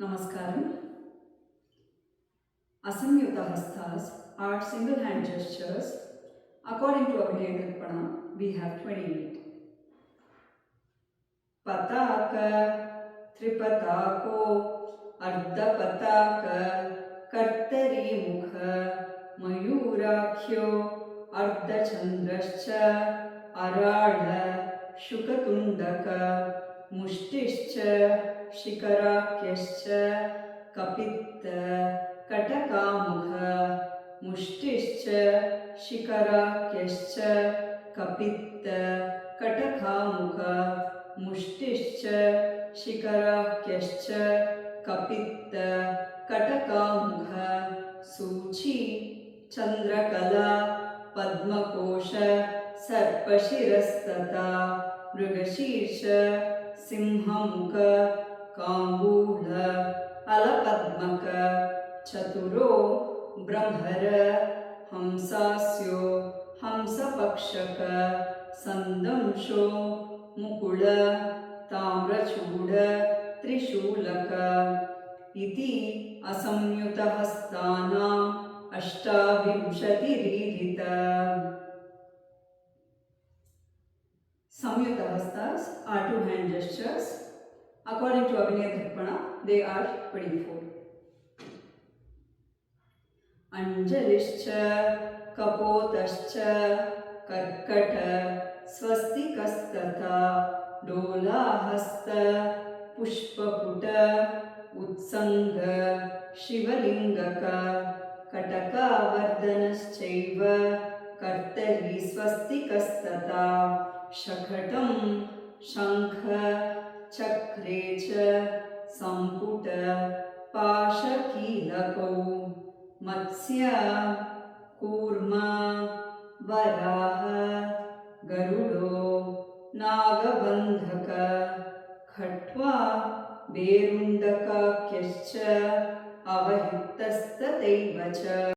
Namaskaram. Asamyuta hastas are single hand gestures. According to Abhinay Darpana, we have 28. Pataka, Tripatako, Ardhapataka, Kartari Mukha, Mayurakhyo, Ardhachandrascha, Arada, Shukatundaka, Mushtischa, Shikarakyascha, Kapitta, Katakamukha, Mushtischa, Shikarakyascha, Kapitta, Katakamukha, Mushtischa, Shikarakyascha, Kapitta, Katakamukha, Suchi, Chandrakala, Padmakosha, Sarpashirastata, Mrigashirsha, Simhamukha, Kambula, Alapadmaka, Chaturo, Brahmara, Hamsasyo, Hamsapakshaka, Sandamsho, Mukula, Tamrachuda, Trishulaka, Iti Asamyutahastana, Ashtavinshatiririta. Samyutahastas are two hand gestures. According to Abhinay Darpana, they are 24. Anjalischa, Kapotascha, Karkata, Swastikastata, Dolahasta, Pushpaputa, Utsanga, Shivalingaka, Katakavardanaschaiva, Kartari Swastikastata, Shakhatam, Shankha, Chakrecha, Samputa, Pashakilakau, Matsya, Kurma, Varaha, Garudo, Nagabandhaka, Khatva, Berundaka Kyascha, Avahittastataivacha.